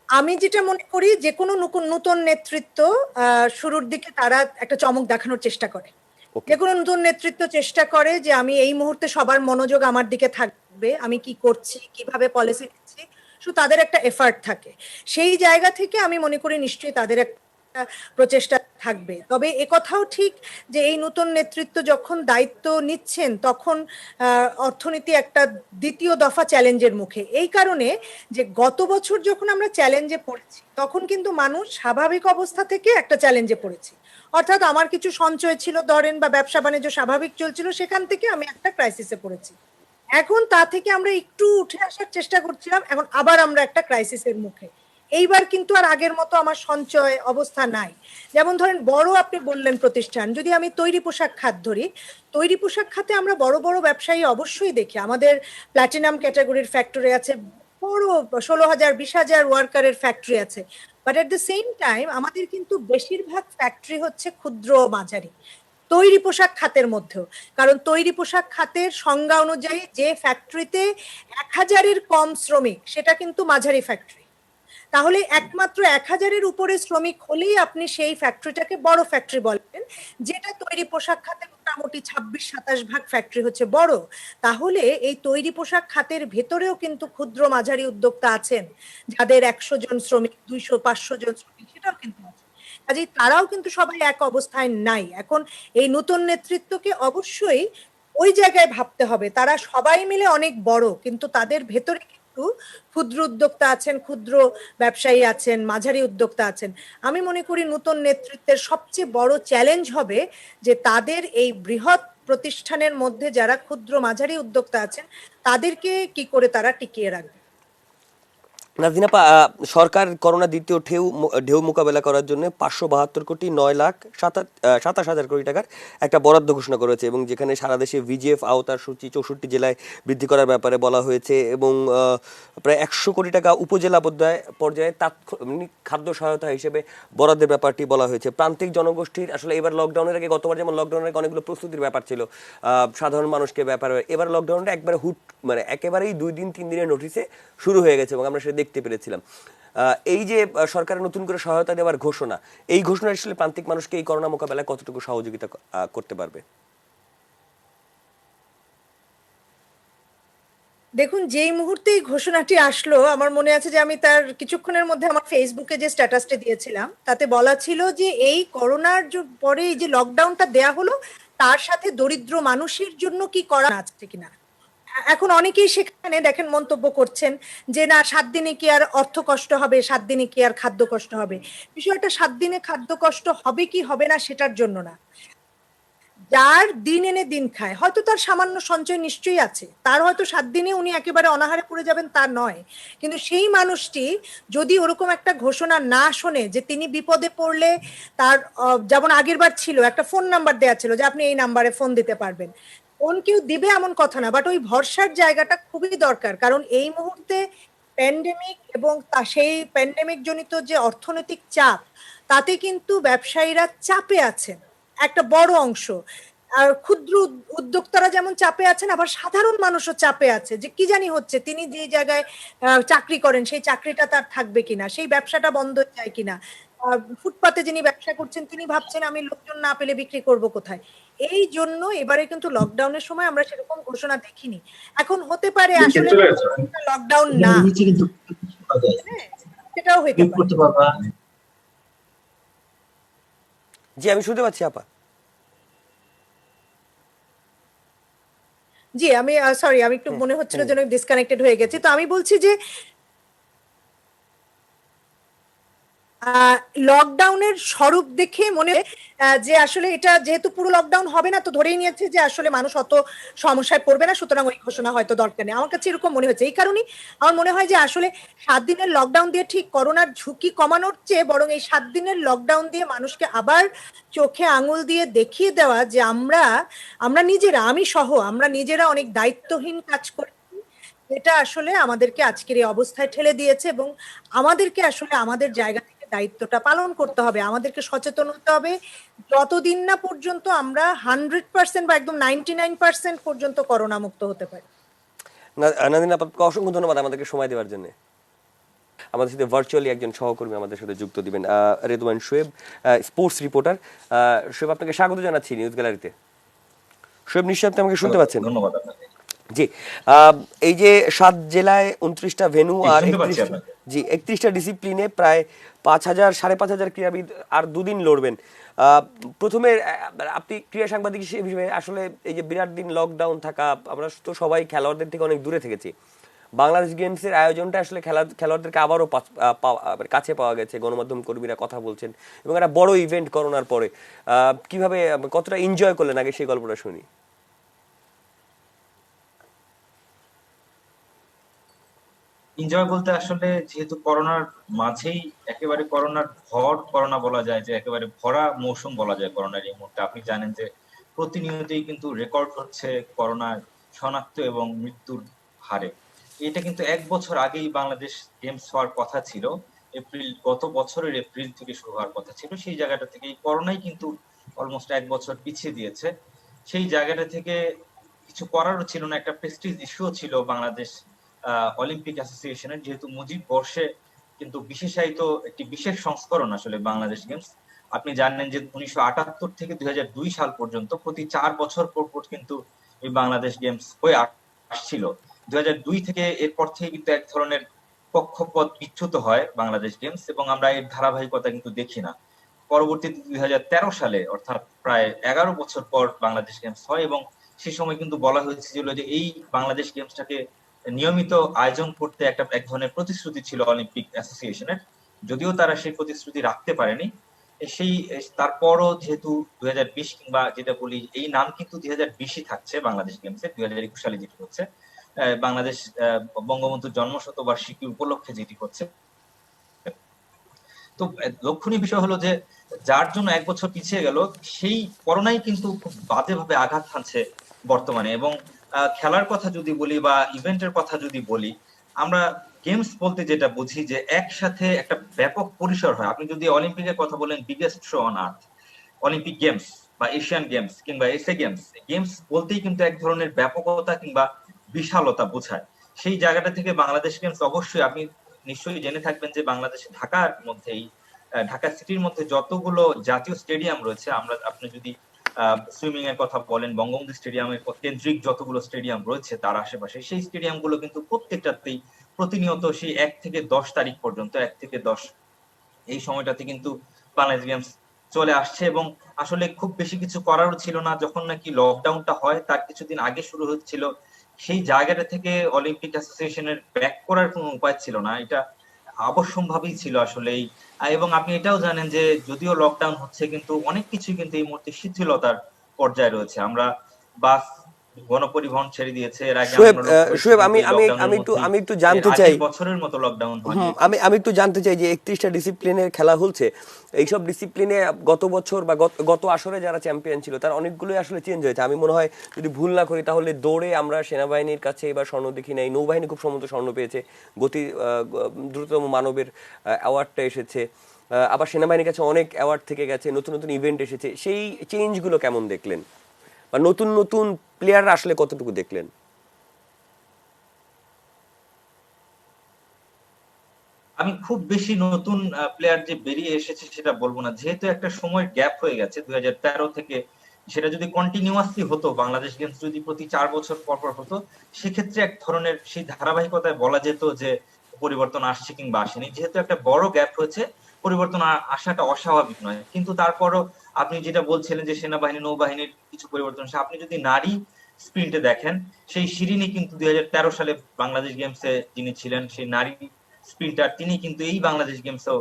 আমি যেটা মনে করি, যে কোনো নতুন নেতৃত্ব শুরুর দিকে তারা একটা চমক দেখানোর চেষ্টা করে। Okay. যে কোনো নতুন নেতৃত্ব চেষ্টা করে যে আমি এই মুহূর্তে সবার মনোযোগ আমার দিকে থাকবে, আমি কি করছি, কিভাবে পলিসি নিচ্ছি, শুধু তাদের একটা এফার্ট থাকে। সেই জায়গা থেকে আমি মনে করি নিশ্চয়ই তাদের একটা প্রচেষ্টা থাকবে। তবে একথাও ঠিক যে এই নতুন নেতৃত্ব যখন দায়িত্ব নিচ্ছেন তখন অর্থনীতি একটা দ্বিতীয় দফা চ্যালেঞ্জের মুখে। এই কারণে যে গত বছর যখন আমরা চ্যালেঞ্জে পড়েছি তখন কিন্তু মানুষ স্বাভাবিক অবস্থা থেকে একটা চ্যালেঞ্জে পড়েছি। অর্থাৎ আমার কিছু সঞ্চয় ছিল ধরেন, বা ব্যবসা বাণিজ্য স্বাভাবিক চলছিল, সেখান থেকে আমি একটা ক্রাইসিসে পড়েছি। এখন তা থেকে আমরা একটু উঠে আসার চেষ্টা করছিলাম, এখন আবার আমরা একটা ক্রাইসিসের মুখে। এইবার কিন্তু আর আগের মতো আমার সঞ্চয় অবস্থা নাই। যেমন ধরেন বড় আপনি বললেন প্রতিষ্ঠান, যদি আমি তৈরি পোশাক খাত ধরি, তৈরি পোশাক খাতে আমরা বড় বড় ব্যবসায়ী অবশ্যই দেখি। আমাদের প্ল্যাটিনাম ক্যাটাগরির ফ্যাক্টরি আছে, বড় 16,000 20,000 ওয়ার্কারের ফ্যাক্টরি আছে। But at the same time আমাদের কিন্তু বেশিরভাগ ফ্যাক্টরি হচ্ছে ক্ষুদ্র ও মাঝারি তৈরি পোশাক খাতের মধ্যেও। কারণ তৈরি পোশাক খাতের সংজ্ঞা অনুযায়ী যে ফ্যাক্টরিতে 1,000-এর কম শ্রমিক সেটা কিন্তু মাঝারি ফ্যাক্টরি। তাহলে একমাত্র 1,000-এর উপরে শ্রমিক হলেই আপনি সেই ফ্যাক্টরিটাকে বড় ফ্যাক্টরি বলবেন, যেটা তৈরি পোশাক খাতে মোটামুটি 26-27 ভাগ ফ্যাক্টরি হচ্ছে বড়। তাহলে এই তৈরি পোশাক খাতের ভেতরেও কিন্তু ক্ষুদ্র মাঝারি উদ্যোক্তা আছেন, যাদের 100 জন শ্রমিক, 200-500 জন শ্রমিক, সেটাও কিন্তু আছে। কাজেই তারাও কিন্তু সবাই এক অবস্থায় নাই। এখন এই নতুন নেতৃত্বকে অবশ্যই ওই জায়গায় ভাবতে হবে, তারা সবাই মিলে অনেক বড়, কিন্তু তাদের ভেতরে কিন্তু ক্ষুদ্র উদ্যোক্তা আছেন, ক্ষুদ্র ব্যবসায়ী আছেন, মাঝারি উদ্যোক্তা আছেন। আমি মনে করি নতুন নেতৃত্বের সবচেয়ে বড় চ্যালেঞ্জ হবে যে তাদের এই বৃহৎ প্রতিষ্ঠানের মধ্যে যারা ক্ষুদ্র মাঝারি উদ্যোক্তা আছেন তাদেরকে কি করে তারা টিকিয়ে রাখবে। নাজনীন আপা, সরকার করোনা দ্বিতীয় ঢেউ মোকাবেলা করার জন্য 572,09,27,000 কোটি টাকার একটা বরাদ্দ ঘোষণা করেছে এবং যেখানে সারা দেশে ভিজিএফ আওতার সূচি 64 জেলায় বৃদ্ধি করার ব্যাপারে বলা হয়েছে এবং প্রায় 100 কোটি টাকা উপজেলা পর্যায়ে তাৎক্ষণিক খাদ্য সহায়তা হিসেবে বরাদ্দের ব্যাপারটি বলা হয়েছে। প্রান্তিক জনগোষ্ঠীর আসলে এবার লকডাউনের আগে, গতবার যেমন লকডাউনের আগে অনেকগুলো প্রস্তুতির ব্যাপার ছিল সাধারণ মানুষকে ব্যাপারে, এবার লকডাউনটা একবারে মানে একেবারেই 2 দিন 3 দিনের নোটিসে শুরু হয়ে গেছে এবং আমরা সেটা দেখতে পেরেছিলাম। এই যে সরকারের নতুন করে সহায়তা দেওয়ার ঘোষণা, এই ঘোষণা আসলে প্রান্তিক মানুষকে এই করোনা মোকাবেলায় কতটুকু সহযোগিতা করতে পারবে? দেখুন, যেই মুহূর্তে এই ঘোষণাটি আসলো আমার মনে আছে যে আমি তার কিছুক্ষণের মধ্যে আমার ফেসবুকে যে স্ট্যাটাসটা দিয়েছিলাম তাতে বলা ছিল যে এই করোনার পরে এই যে লকডাউনটা দেয়া হলো তার সাথে দরিদ্র মানুষের জন্য কি করা আছে কিনা। এখন অনেকেই সেখানে দেখেন মন্তব্য করছেন যে না, 7 দিনে কি আর অর্থ কষ্ট হবে, 7 দিনে কি আর খাদ্য কষ্ট হবে। বিষয়টা 7 দিনে খাদ্য কষ্ট হবে কি হবে না সেটার জন্য না। যার দিন এনে দিন খায়, হয়তো তার সামান্য সঞ্চয় নিশ্চয়ই আছে, তার হয়তো 7 দিনে উনি একেবারে অনাহারে পড়ে যাবেন তা নয়, কিন্তু সেই মানুষটি যদি ওরকম একটা ঘোষণা না শোনে যে তিনি বিপদে পড়লে তার যেমন আগের বার ছিল একটা ফোন নাম্বার দেওয়া ছিল যে আপনি এই নাম্বারে ফোন দিতে পারবেন, ফোন কেউ দিবে এমন কথা না, বাট ওই ভরসার জায়গাটা খুবই দরকার। কারণ এই মুহূর্তে প্যান্ডেমিক এবং সেই প্যান্ডেমিক জনিত যে অর্থনৈতিক চাপ, তাতে কিন্তু ব্যবসায়ীরা চাপে আছেন একটা বড় অংশ। আর ক্ষুদ্র উদ্যোক্তারা যেমন চাপে আছেন, আবার সাধারণ মানুষও চাপে আছে যে কি জানি হচ্ছে, তিনি যে জায়গায় চাকরি করেন সেই চাকরিটা তার থাকবে কিনা, সেই ব্যবসাটা বন্ধ হয়ে যায় কিনা। ফুটপাতে যিনি ব্যবসা করছেন তিনি ভাবছেন আমি লোকজন না পেলে বিক্রি করব কোথায়। এই জন্য এবারে কিন্তু লকডাউনের সময় আমরা সেরকম ঘোষণা দেখিনি। এখন হতে পারে আসলে লকডাউন না, হ্যাঁ, সেটাও হইতে পারে। জি, আমি শুনতে পাচ্ছি আপা। জি, আমি সরি, আমি একটু মনে হচ্ছিল যেন ডিসকানেক্টেড হয়ে গেছি। তো আমি বলছি যে লকডাউনের স্বরূপ দেখে মনে হয় যে আসলে এটা যেহেতু পুরো লকডাউন হবে না, তো ধরেই নিয়েছে যে আসলে মানুষ অত সমস্যায় পড়বে না, সুতরাং ওই ঘোষণা হয়তো দরকার নেই। আমার কাছে এরকম মনে হচ্ছে। এই কারণেই আমার মনে হয় যে আসলে 7 দিনের লকডাউন দিয়ে ঠিক করোনার ঝুঁকি কমানোর চেয়ে বরং এই 7 দিনের লকডাউন দিয়ে মানুষকে আবার চোখে আঙুল দিয়ে দেখিয়ে দেওয়া যে আমরা নিজেরা, আমি সহ আমরা নিজেরা অনেক দায়িত্বহীন কাজ করি, এটা আসলে আমাদেরকে আজকের এই অবস্থায় ঠেলে দিয়েছে। এবং আমাদেরকে আসলে আমাদের জায়গা থেকে দায়িত্বটা পালন করতে হবে, আমাদেরকে সচেতন হতে হবে যতদিন না পর্যন্ত আমরা 100% বা একদম 99% পর্যন্ত করোনা মুক্ত হতে পারি। নাদিন আপনাকে অসংখ্য ধন্যবাদ আমাদেরকে সময় দেওয়ার জন্য। আমাদের সাথে ভার্চুয়ালি একজন সহকর্মী আমাদের সাথে যুক্ত দিবেন, রেদওয়ান শোয়েব, স্পোর্টস রিপোর্টার। শোয়েব, আপনাকে স্বাগত জানাচ্ছি নিউজ গ্যালারিতে। শোয়েব, নিশ্চয়ই আপনি আমাকে শুনতে পাচ্ছেন? ধন্যবাদ আপনাকে। জি, এই যে 7 জেলায় 29টা ভেন্যু আর শুনতে পাচ্ছি আপনাকে। 31টা ডিসিপ্লিনে প্রায় 5,000 5,500 ক্রীড়াবিদ আর দুদিন লড়বেন। প্রথমে আপনি ক্রীড়া সাংবাদিক হিসেবে আসলে এই যে বিরাট দিন লকডাউন থাকা, আমরা তো সবাই খেলোয়াড়দের থেকে অনেক দূরে থেকেছি। বাংলাদেশ গেমসের আয়োজনটা আসলে খেলোয়াড়দেরকে আবারও কাছে পাওয়া গেছে, গণমাধ্যম কর্মীরা কথা বলছেন এবং একটা বড় ইভেন্ট করোনার পরে কিভাবে কতটা এনজয় করলেন আগে সেই গল্পটা শুনি। এনজয় বলতে আসলে যেহেতু করোনার মাঝেই একেবারে করোনার ভর করোনা বলা যায়, যে একেবারে ভরা মৌসুম বলা যায় করোনার এই মুহূর্তে। আপনি জানেন যে প্রতিনিয়তই কিন্তু রেকর্ড হচ্ছে করোনা শনাক্ত এবং মৃত্যুর হারে। এটা কিন্তু 1 বছর আগেই বাংলাদেশ গেমস হওয়ার কথা ছিল, গত বছরের এপ্রিল থেকে শুরু হওয়ার কথা ছিল। সেই জায়গাটা থেকে এই করোনাই কিন্তু অলমোস্ট 1 বছর পিছিয়ে দিয়েছে। সেই জায়গাটা থেকে কিছু করারও ছিল না, একটা প্রেস্টিজ ইস্যুও ছিল বাংলাদেশ অলিম্পিক অ্যাসোসিয়েশনের, যেহেতু মুজিব বর্ষে কিন্তু বিশেষায়িত একটি বিশেষ সংস্করণ আসলে বাংলাদেশ গেমস। আপনি জানেন যে 1978 থেকে 2002 সাল পর্যন্ত প্রতি 4 বছর পর পর কিন্তু এই বাংলাদেশ গেমস হয়ে আসছিল। 2002 থেকে এরপর থেকে কিন্তু এক ধরনের কক্ষপথ বিচ্যুত হয় বাংলাদেশ গেমস, এবং আমরা এর ধারাবাহিকতা কিন্তু দেখি না। পরবর্তীতে 2013 সালে, অর্থাৎ প্রায় 11 বছর পর বাংলাদেশ গেমস হয়, এবং সে সময় কিন্তু বলা হয়েছিল যে এই বাংলাদেশ গেমসটাকে নিয়মিত আয়োজন করতে এক ধরনের প্রতিশ্রুতি ছিল অলিম্পিক অ্যাসোসিয়েশনের, যদিও তারা সেই প্রতিশ্রুতি রাখতে পারেনি। সেই তারপরও যেহেতু 2020 কিংবা যেটা বলি এই নাম কিন্তু 2020ই থাকছে বাংলাদেশ গেমসে, 2021 সালে যেটি হচ্ছে বাংলাদেশ বঙ্গবন্ধুর জন্মশতবার্ষিকী উপলক্ষে যেটি হচ্ছে। তো লক্ষণীয় বিষয় হলো যে যার জন্য 1 বছর পিছিয়ে গেল, সেই করোনাই কিন্তু খুব বাজেভাবে আঘাত হানছে বর্তমানে। এবং খেলার কথা যদি বলি বা ইভেন্টের কথা যদি বলি, আমরা গেমস বলতে যেটা বুঝি যে একসাথে একটা ব্যাপক পরিসর হয়। আপনি যদি অলিম্পিকের কথা বলেন, biggest show on earth Olympic games বা এশিয়ান গেমস কিংবা এসএ গেমস, গেমস বলতেই কিন্তু এক ধরনের ব্যাপকতা কিংবা বিশালতা বোঝায়। সেই জায়গাটা থেকে বাংলাদেশ গেমস অবশ্যই, আপনি নিশ্চয়ই জেনে থাকবেন যে বাংলাদেশ ঢাকার মধ্যেই, ঢাকা সিটির মধ্যে যতগুলো জাতীয় স্টেডিয়াম রয়েছে, আপনি যদি সুইমিং এর কথা বলেন, বঙ্গবন্ধু স্টেডিয়ামের কেন্দ্রিক যতগুলো স্টেডিয়াম রয়েছে তার আশেপাশে, সেই স্টেডিয়াম গুলো কিন্তু প্রত্যেকটাতেই প্রতিনিয়ত সেই 1 থেকে 10 তারিখ পর্যন্ত, 1 থেকে 10 এই সময়টাতে কিন্তু বাংলাদেশ গেমস চলে আসছে। এবং আসলে খুব বেশি কিছু করারও ছিল না। যখন নাকি লকডাউনটা হয় তার কিছুদিন আগে শুরু হচ্ছিল, সেই জায়গাটা থেকে অলিম্পিক অ্যাসোসিয়েশনের ব্যাক করার কোনো উপায় ছিল না, এটা অবশ্যম্ভাবী ছিল আসলেই। এবং আপনি এটাও জানেন যে যদিও লকডাউন হচ্ছে, কিন্তু অনেক কিছু কিন্তু এই মুহূর্তে শিথিলতার পর্যায়ে রয়েছে। আমরা বাস গণপরিবহন ছেড়ে দিয়েছে, এর আগে শোয়েব, আমি একটু জানতে চাই, বছরের মতো লকডাউন হয়নি। আমি একটু জানতে চাই যে 31টা ডিসিপ্লিনের খেলা হচ্ছে, এইসব ডিসিপ্লিনে গত বছর বা গত আসরে যারা চ্যাম্পিয়ন ছিল তার অনেকগুলোই আসলে চেঞ্জ হয়েছে। আমি মনে হয় যদি ভুল না করি তাহলে দৌড়ে আমরা সেনাবাহিনীর কাছে এবার স্বর্ণ দেখি নাই, নৌবাহিনী খুব সম্ভবত স্বর্ণ পেয়েছে, দ্রুততম মানবের অ্যাওয়ার্ডটা এসেছে, আবার সেনাবাহিনীর কাছে অনেক অ্যাওয়ার্ড থেকে গেছে, নতুন নতুন ইভেন্ট এসেছে। সেই চেঞ্জগুলো কেমন দেখলেন, বা নতুন নতুন প্লেয়াররা আসলে কতটুকু দেখলেন? আমি খুব বেশি নতুন প্লেয়ার যে বেরিয়ে এসেছে সেটা বলবো না, যেহেতু একটা সময়ের গ্যাপ হয়ে গেছে 2013 থেকে। সেটা যদি কন্টিনিউয়াসলি হতো, বাংলাদেশ গেমস যদি প্রতি 4 বছর পর পর হতো, সেক্ষেত্রে এক ধরনের সেই ধারাবাহিকতায় বলা যেত যে পরিবর্তন আসছে কিংবা আসেনি। যেহেতু একটা বড় গ্যাপ হয়েছে, পরিবর্তন আসাটা অস্বাভাবিক নয়। কিন্তু তারপরও আপনি যেটা বলছিলেন যে সেনাবাহিনী নৌবাহিনীর কিছু পরিবর্তন, আপনি যদি নারী স্প্রিন্টে দেখেন, সেই শিরিনী কিন্তু 2013 সালে বাংলাদেশ গেমসে যিনি ছিলেন, সেই নারী স্প্রিন্টার, তিনি কিন্তু এই বাংলাদেশ গেমসেও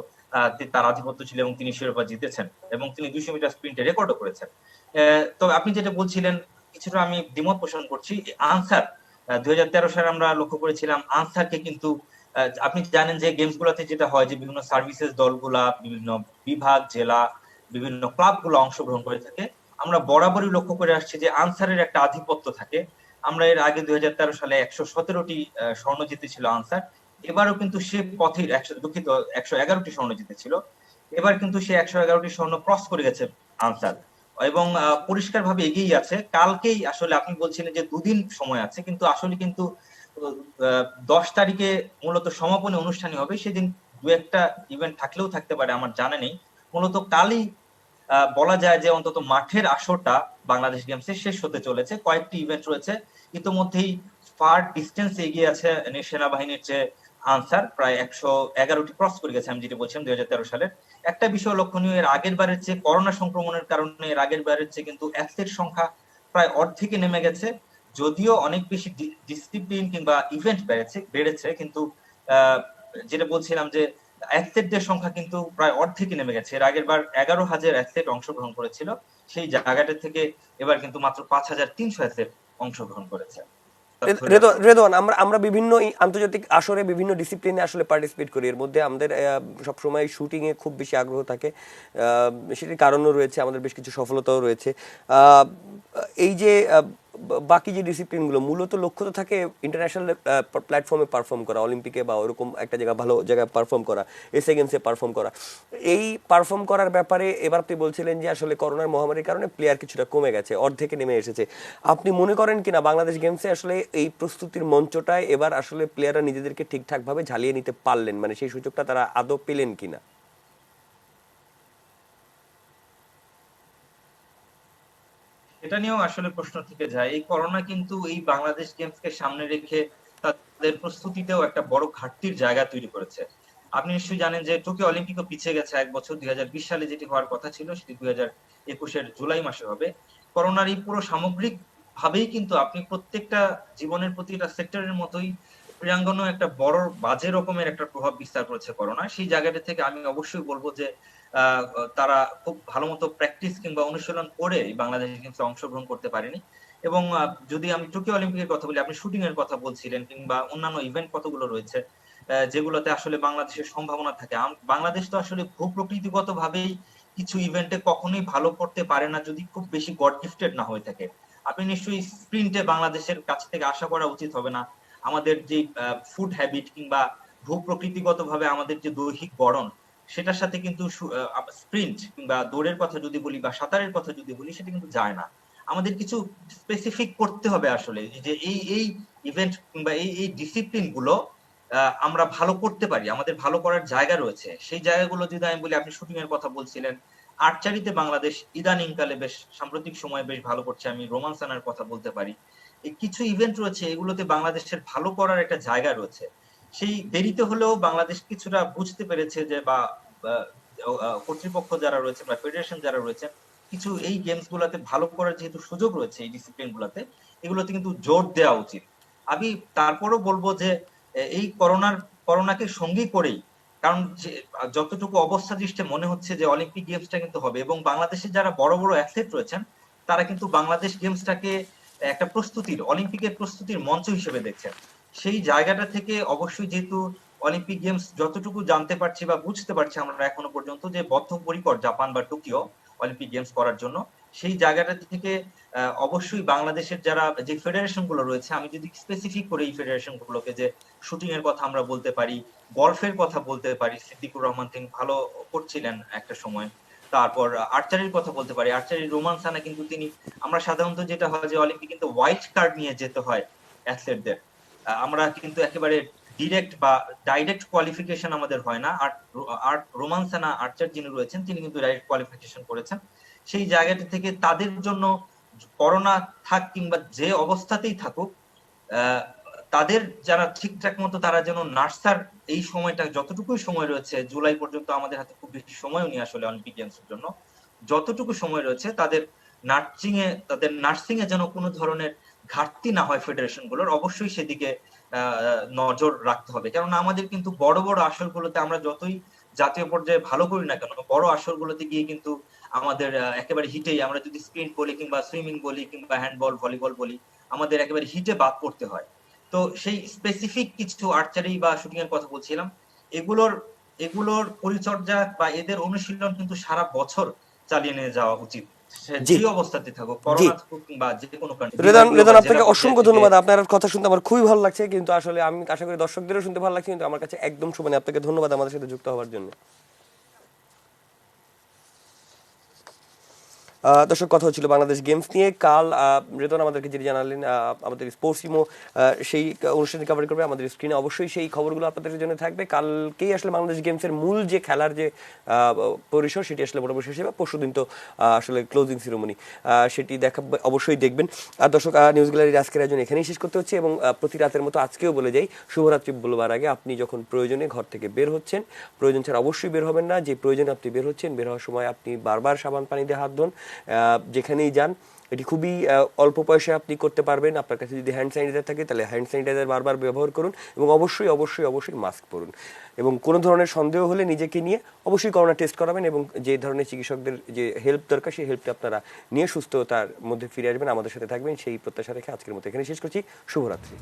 তার আধিপত্য ছিল এবং তিনি শিরোপা জিতেছেন এবং তিনি 200 মিটার স্প্রিন্টে রেকর্ডও করেছেন। তবে আপনি যেটা বলছিলেন কিছুটা আমি দ্বিমত পোষণ করছি। আনসার 2013 সালে আমরা লক্ষ্য করেছিলাম আনসারকে কিন্তু আপনি জানেন যে গেমস গুলাতে যেটা হয় যে বিভিন্ন সার্ভিসেস দলগুলা, বিভিন্ন বিভাগ, জেলা, বিভিন্ন ক্লাবগুলো অংশগ্রহণ করে থাকে। আমরা বরাবরই লক্ষ্য করে আসছি যে আনসারের একটা আধিপত্য থাকে। আমরা এর আগে 2013 সালে 117টি স্বর্ণ জিতেছিল আনসার। এবারও কিন্তু সে পথে দুঃখিত 111টি স্বর্ণ জিতেছিল। এবার কিন্তু সে 111টি স্বর্ণ ক্রস করে গেছে আনসার এবং পরিষ্কারভাবে এগিয়েই আছে। কালকেই আসলে আপনি বলছিলেন যে দুদিন সময় আছে, কিন্তু আসলে কিন্তু 10 তারিখে মূলত সমাপনী অনুষ্ঠানই হবে। সেদিন দু একটা ইভেন্ট থাকলেও থাকতে পারে, আমার জানা নেই। মূলত কালই বলা যায় যে অন্তত মাঠের আসরটা বাংলাদেশ গেমসে শেষ হতে চলেছে। কয়েকটি ইভেন্ট রয়েছে, ইতোমধ্যেই ফার ডিস্টেন্স এগিয়ে আছে সেনাবাহিনীর যে আনসার, প্রায় 111টি ক্রস করে গেছে। আমি যেটা বলছিলাম 2013 সালের একটা বিষয় লক্ষণীয়, এর আগের বারের চেয়ে করোনা সংক্রমণের কারণে এর আগের বারের চেয়ে কিন্তু অ্যাথলেট সংখ্যা প্রায় অর্ধেকে নেমে গেছে। যদিও অনেক বেশি ডিসিপ্লিন কিংবা ইভেন্ট বেড়েছে, কিন্তু যেটা বলছিলাম যে অ্যাথলেটদের সংখ্যা কিন্তু প্রায় অর্ধেকে নেমে গেছে। এর আগের বার 11,000 অ্যাথলেট অংশগ্রহণ করেছিল, সেই জায়গাটা থেকে এবার কিন্তু মাত্র 5,300 অ্যাথলেট অংশগ্রহণ করেছে। রেদওয়ান, আমরা আমরা বিভিন্ন আন্তর্জাতিক আসরে বিভিন্ন ডিসিপ্লিনে আসলে পার্টিসিপেট করি। এর মধ্যে আমাদের সবসময় শুটিং এ খুব বেশি আগ্রহ থাকে। সেটির কারণও রয়েছে, আমাদের বেশ কিছু সফলতাও রয়েছে। এই যে বাকি যে ডিসিপ্লিনগুলো মূলত লক্ষ্য তো থাকে ইন্টারন্যাশনাল প্ল্যাটফর্মে পারফর্ম করা, অলিম্পিকে বা ওরকম একটা জায়গায় ভালো জায়গায় পারফর্ম করা, এসএ গেমসে পারফর্ম করা। এই পারফর্ম করার ব্যাপারে এবার আপনি বলছিলেন যে আসলে করোনার মহামারীর কারণে প্লেয়ার কিছুটা কমে গেছে, অর্ধেকে নেমে এসেছে। আপনি মনে করেন কিনা বাংলাদেশ গেমসে আসলে এই প্রস্তুতির মঞ্চটায় এবার আসলে প্লেয়াররা নিজেদেরকে ঠিকঠাকভাবে ঝালিয়ে নিতে পারলেন, মানে সেই সুযোগটা তারা আদৌ পেলেন কিনা? এটা নিয়েও আসলে প্রশ্ন থেকে যায়। এই করোনা কিন্তু এই বাংলাদেশ গেমসকে সামনে রেখে তাদের প্রস্তুতিতেও একটা বড় ঘাটতির জায়গা তৈরি করেছে। আপনি নিশ্চয়ই জানেন যে টোকিও অলিম্পিকও পিছিয়ে গেছে এক বছর। 2020 সালে যেটি হওয়ার কথা ছিল সেটি 2021-এর জুলাই মাসে হবে। করোনার এই পুরো সামগ্রিক ভাবেই কিন্তু আপনি প্রত্যেকটা জীবনের প্রতিটা সেক্টরের মতোই ক্রীড়াঙ্গনেও একটা বড় বাজে রকমের একটা প্রভাব বিস্তার করেছে করোনা। সেই জায়গাটা থেকে আমি অবশ্যই বলবো যে তারা খুব ভালো মতো প্র্যাকটিস কিংবা অনুশীলন করে বাংলাদেশ গেমসে অংশগ্রহণ করতে পারেনি। এবং যদি আমি টোকিও অলিম্পিকের কথা বলি, আপনি শুটিং এর কথা বলছিলেন কিংবা অন্যান্য ইভেন্ট কতগুলো রয়েছে যেগুলোতে আসলে বাংলাদেশের সম্ভাবনা থাকে। বাংলাদেশ তো আসলে ভূপ্রকৃতিগত ভাবেই কিছু ইভেন্টে কখনোই ভালো করতে পারে না যদি খুব বেশি গড গিফটেড না হয়ে থাকে। আপনি নিশ্চয়ই স্প্রিন্টে বাংলাদেশের কাছ থেকে আশা করা উচিত হবে না। আমাদের যে ফুড হ্যাবিট কিংবা ভূপ্রকৃতিগত ভাবে আমাদের যে দৈহিক গড়ন, সেটার সাথে কিন্তু স্প্রিন্ট কিংবা দৌড়ের কথা যদি বলি বা সাঁতারের কথা যদি বলি, সেটা কিন্তু যায় না। আমাদের কিছু স্পেসিফিক করতে হবে আসলে, যে এই এই ইভেন্ট কিংবা এই এই ডিসিপ্লিন গুলো আমরা ভালো করতে পারি, আমাদের ভালো করার জায়গা রয়েছে। সেই জায়গাগুলো যদি আমি বলি, আপনি শুটিং এর কথা বলছিলেন, আর্চারিতে বাংলাদেশ ইদানিং কালে বেশ সাম্প্রতিক সময়ে বেশ ভালো করছে। আমি রোমান্স আনার কথা বলতে পারি। এই কিছু ইভেন্ট রয়েছে, এগুলোতে বাংলাদেশের ভালো করার একটা জায়গা রয়েছে। সেই দেরিতে হলেও বাংলাদেশ কিছুটা বুঝতে পেরেছে যে, বা কর্তৃপক্ষ যারা রয়েছে বা ফেডারেশন যারা রয়েছে, কিছু এই গেমস গুলাতে ভালো করার যেহেতু সুযোগ রয়েছে এই ডিসিপ্লিন গুলাতে, এগুলোতে কিন্তু জোর দেওয়া উচিত। আমি তারপরও বলবো যে এই করোনাকে সঙ্গী করেই, কারণ যতটুকু অবস্থা দৃষ্টে মনে হচ্ছে যে অলিম্পিক গেমসটা কিন্তু হবে, এবং বাংলাদেশের যারা বড় বড় অ্যাথলেট রয়েছেন তারা কিন্তু বাংলাদেশ গেমসটাকে একটা প্রস্তুতির, অলিম্পিকের প্রস্তুতির মঞ্চ হিসেবে দেখছেন। সেই জায়গাটা থেকে অবশ্যই, যেহেতু অলিম্পিক গেমস যতটুকু জানতে পারছি বা বুঝতে পারছি আমরা এখনো পর্যন্ত, যে বদ্ধপরিকর জাপান বা টোকিও অলিম্পিক গেমস করার জন্য, সেই জায়গাটা থেকে অবশ্যই বাংলাদেশের যারা যে ফেডারেশন গুলো রয়েছে, আমি যদি স্পেসিফিক করে এই ফেডারেশন গুলোকে, যে শুটিং এর কথা আমরা বলতে পারি, গলফের কথা বলতে পারি, সিদ্দিকুর রহমান তিনি ভালো করছিলেন একটা সময়। তারপর আর্চারির কথা বলতে পারি, আর্চারির রোমান সানা কিন্তু তিনি, আমরা সাধারণত যেটা হয় যে অলিম্পিক কিন্তু হোয়াইট কার্ড নিয়ে যেতে হয় অ্যাথলেটদের, আমরা কিন্তু একেবারে ডিরেক্ট বা ডাইরেক্ট কোয়ালিফিকেশন আমাদের হয় না। আর রোমান সানা আর্চার যিনি রয়েছেন তিনি কিন্তু ডাইরেক্ট কোয়ালিফিকেশন করেছেন। সেই জায়গাটা থেকে তাদের জন্য করোনা থাক কিংবা যে অবস্থাতেই থাকুক, তাদের যারা ঠিকঠাক মতো, তারা যেন নার্সার এই সময়টা, যতটুকুই সময় রয়েছে জুলাই পর্যন্ত, আমাদের হাতে খুব বেশি সময়ও নেই আসলে অলিম্পিক গেমসের জন্য, যতটুকু সময় রয়েছে তাদের নার্সিং এ যেন কোনো ধরনের ঘাটতি না হয় ফেডারেশন গুলোর, অবশ্যই সেদিকে নজর রাখতে হবে। কারণ আমাদের কিন্তু বড় বড় আসরগুলোতে আমরা যতই জাতীয় পর্যায়ে ভালো করি না কেন, বড় আসরগুলোতে গিয়ে কিন্তু আমাদের একেবারে হিটেই, আমরা যদি স্প্রিন্ট বলি কিংবা সুইমিং বলি কিংবা হ্যান্ডবল ভলিবল বলি, আমাদের একেবারে হিটে বাদ পড়তে হয়। তো সেই স্পেসিফিক কিছু আর্চারি বা শুটিং এর কথা বলছিলাম, এগুলোর এগুলোর পরিচর্যা বা এদের অনুশীলন কিন্তু সারা বছর চালিয়ে নিয়ে যাওয়া উচিত, সে জি যে অবস্থাতে থাকুক, জি করোনা থাকুক কিংবা যে কোনো রেদান বিভাগীয় রেদান বা জেলা আপনাকে পর্যায় অসংখ্য থেকে। ধন্যবাদ। আপনার কথা শুনতে আমার খুবই ভালো লাগছে, কিন্তু আসলে আমি আশা করি দর্শকদেরও শুনতে ভালো লাগছে, কিন্তু আমার কাছে একদম সমানে। আপনাকে ধন্যবাদ আমাদের সাথে যুক্ত হওয়ার জন্য। দর্শক, কথা হচ্ছিল বাংলাদেশ গেমস নিয়ে। কাল রেতন আমাদেরকে যেটি জানালেন, আমাদের স্পোর্টস ইমো সেই অনুষ্ঠানে কভার করবে। আমাদের স্ক্রিনে অবশ্যই সেই খবরগুলো আপনাদের জন্য থাকবে। কালকেই আসলে বাংলাদেশ গেমসের মূল যে খেলার যে পরিসর, সেটি আসলে মোটামুটি শেষ হবে। পরশুদিন তো আসলে ক্লোজিং সেরেমনি, সেটি দেখা অবশ্যই দেখবেন। আর দর্শক, নিউজ গ্যালারির আজকের আয়োজন এখানেই শেষ করতে হচ্ছে, এবং প্রতি রাতের মতো আজকেও বলে যাই, শুভরাত্রি বলবার আগে আপনি যখন প্রয়োজনে ঘর থেকে বের হচ্ছেন, প্রয়োজন ছাড়া অবশ্যই বের হবেন না। যে প্রয়োজনে আপনি বের হচ্ছেন, বের হওয়ার সময় আপনি বারবার সাবান পানি দিয়ে হাত ধোন। যেখানেই যান, এটি খুবই অল্প পয়সায় আপনি করতে পারবেন। আপনার কাছে যদি হ্যান্ড স্যানিটাইজার থাকে, তাহলে হ্যান্ড স্যানিটাইজার বারবার ব্যবহার করুন, এবং অবশ্যই অবশ্যই অবশ্যই মাস্ক পরুন। এবং কোনো ধরনের সন্দেহ হলে নিজেকে নিয়ে অবশ্যই করোনা টেস্ট করাবেন, এবং যে ধরনের চিকিৎসকদের যে হেল্প দরকার, সেই হেল্পটা আপনারা নিয়ে সুস্থতার মধ্যে ফিরে আসবেন, আমাদের সাথে থাকবেন, সেই প্রত্যাশা রেখে আজকের মতো এখানে শেষ করছি। শুভরাত্রি।